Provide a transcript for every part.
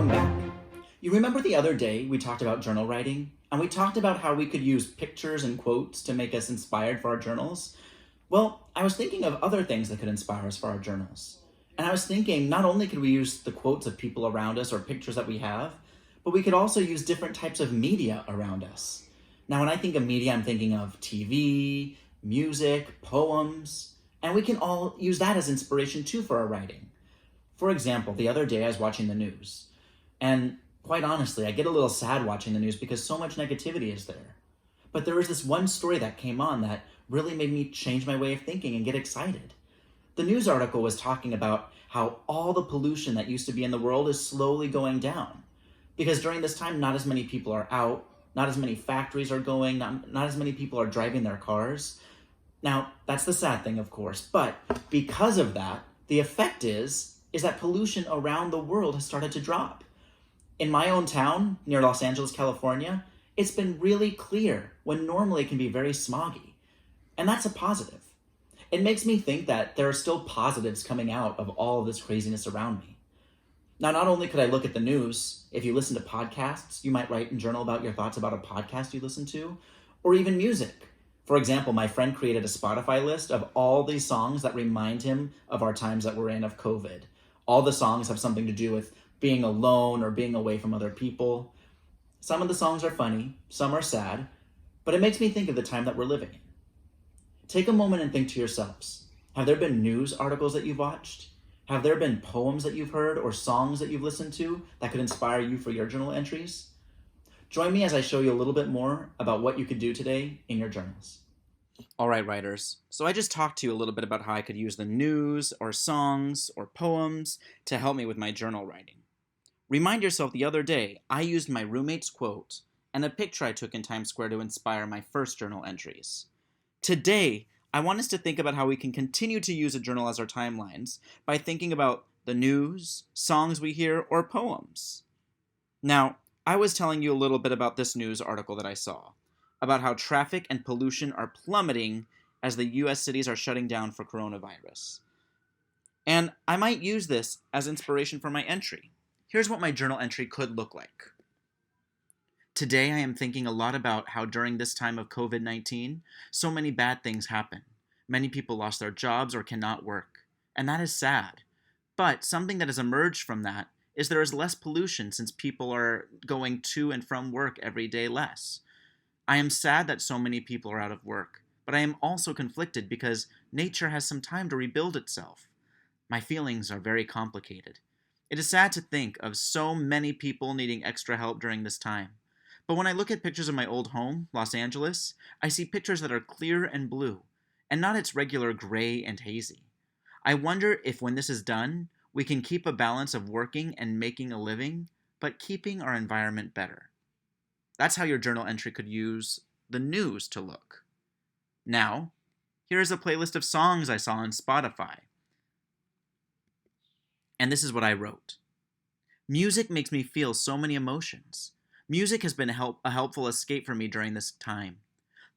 welcome back. You remember the other day we talked about journal writing, and we talked about how we could use pictures and quotes to make us inspired for our journals? Well, I was thinking of other things that could inspire us for our journals. And I was thinking not only could we use the quotes of people around us or pictures that we have, but we could also use different types of media around us. Now, when I think of media, I'm thinking of TV, music, poems, and we can all use that as inspiration too for our writing. For example, the other day I was watching the news, and quite honestly, I get a little sad watching the news because so much negativity is there. But there was this one story that came on that really made me change my way of thinking and get excited. The news article was talking about how all the pollution that used to be in the world is slowly going down. Because during this time, not as many people are out, not as many factories are going, not as many people are driving their cars. Now, that's the sad thing, of course, but because of that, the effect is that pollution around the world has started to drop. In my own town, near Los Angeles, California, it's been really clear when normally it can be very smoggy. And that's a positive. It makes me think that there are still positives coming out of all of this craziness around me. Now, not only could I look at the news, if you listen to podcasts, you might write and journal about your thoughts about a podcast you listen to, or even music. For example, my friend created a Spotify list of all these songs that remind him of our times that we're in of COVID. All the songs have something to do with being alone or being away from other people. Some of the songs are funny, some are sad, but it makes me think of the time that we're living in. Take a moment and think to yourselves. Have there been news articles that you've watched? Have there been poems that you've heard or songs that you've listened to that could inspire you for your journal entries? Join me as I show you a little bit more about what you could do today in your journals. All right, writers. So I just talked to you a little bit about how I could use the news or songs or poems to help me with my journal writing. Remind yourself the other day, I used my roommate's quote and a picture I took in Times Square to inspire my first journal entries. Today, I want us to think about how we can continue to use a journal as our timelines by thinking about the news, songs we hear, or poems. Now, I was telling you a little bit about this news article that I saw, about how traffic and pollution are plummeting as the US cities are shutting down for coronavirus. And I might use this as inspiration for my entry. Here's what my journal entry could look like. Today I am thinking a lot about how during this time of COVID-19, so many bad things happen. Many people lost their jobs or cannot work, and that is sad. But something that has emerged from that is there is less pollution since people are going to and from work every day less. I am sad that so many people are out of work, but I am also conflicted because nature has some time to rebuild itself. My feelings are very complicated. It is sad to think of so many people needing extra help during this time. But when I look at pictures of my old home, Los Angeles, I see pictures that are clear and blue, and not its regular gray and hazy. I wonder if when this is done, we can keep a balance of working and making a living, but keeping our environment better. That's how your journal entry could use the news to look. Now, here is a playlist of songs I saw on Spotify. And this is what I wrote. Music makes me feel so many emotions. Music has been a helpful escape for me during this time.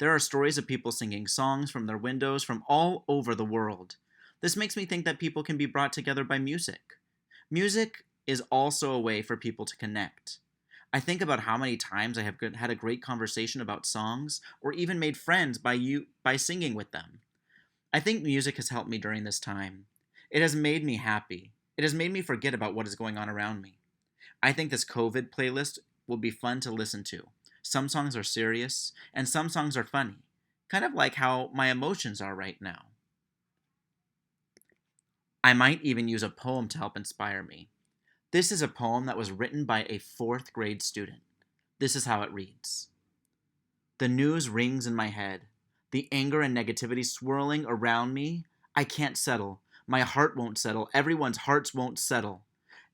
There are stories of people singing songs from their windows from all over the world. This makes me think that people can be brought together by music. Music is also a way for people to connect. I think about how many times I have had a great conversation about songs or even made friends by singing with them. I think music has helped me during this time. It has made me happy. It has made me forget about what is going on around me. I think this COVID playlist will be fun to listen to. Some songs are serious, and some songs are funny, kind of like how my emotions are right now. I might even use a poem to help inspire me. This is a poem that was written by a 4th grade student. This is how it reads. The news rings in my head, the anger and negativity swirling around me. I can't settle. My heart won't settle. Everyone's hearts won't settle.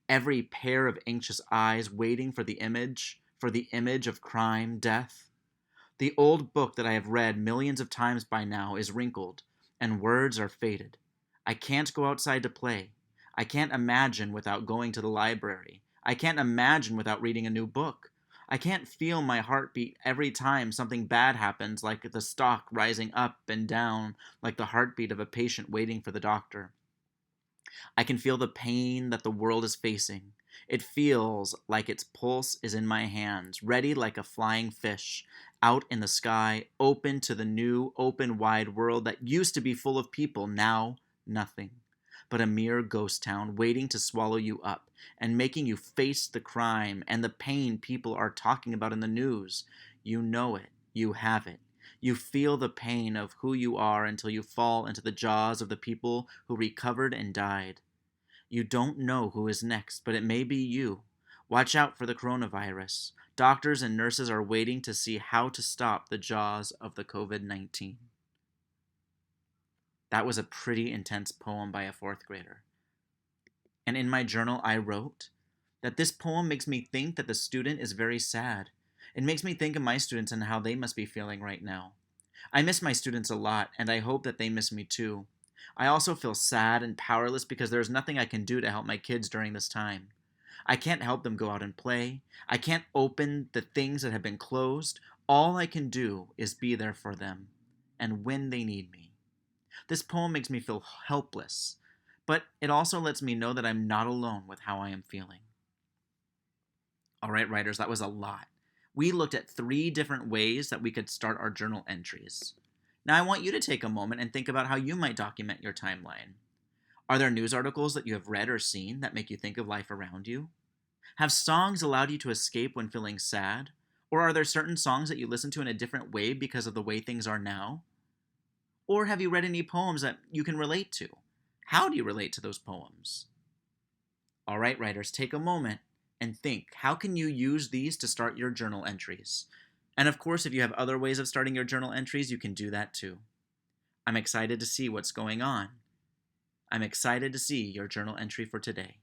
Every pair of anxious eyes waiting for the image of crime, death. The old book that I have read millions of times by now is wrinkled, and words are faded. I can't go outside to play. I can't imagine without going to the library. I can't imagine without reading a new book. I can't feel my heartbeat every time something bad happens, like the stock rising up and down, like the heartbeat of a patient waiting for the doctor. I can feel the pain that the world is facing. It feels like its pulse is in my hands, ready like a flying fish, out in the sky, open to the new, open, wide world that used to be full of people, now nothing but a mere ghost town waiting to swallow you up and making you face the crime and the pain people are talking about in the news. You know it. You have it. You feel the pain of who you are until you fall into the jaws of the people who recovered and died. You don't know who is next, but it may be you. Watch out for the coronavirus. Doctors and nurses are waiting to see how to stop the jaws of the COVID-19. That was a pretty intense poem by a fourth grader. And in my journal, I wrote that this poem makes me think that the student is very sad. It makes me think of my students and how they must be feeling right now. I miss my students a lot, and I hope that they miss me too. I also feel sad and powerless because there's nothing I can do to help my kids during this time. I can't help them go out and play. I can't open the things that have been closed. All I can do is be there for them, and when they need me. This poem makes me feel helpless, but it also lets me know that I'm not alone with how I am feeling. All right, writers, that was a lot. We looked at 3 different ways that we could start our journal entries. Now I want you to take a moment and think about how you might document your timeline. Are there news articles that you have read or seen that make you think of life around you? Have songs allowed you to escape when feeling sad? Or are there certain songs that you listen to in a different way because of the way things are now? Or have you read any poems that you can relate to? How do you relate to those poems? All right, writers, take a moment and think, how can you use these to start your journal entries? And of course, if you have other ways of starting your journal entries, you can do that too. I'm excited to see what's going on. I'm excited to see your journal entry for today.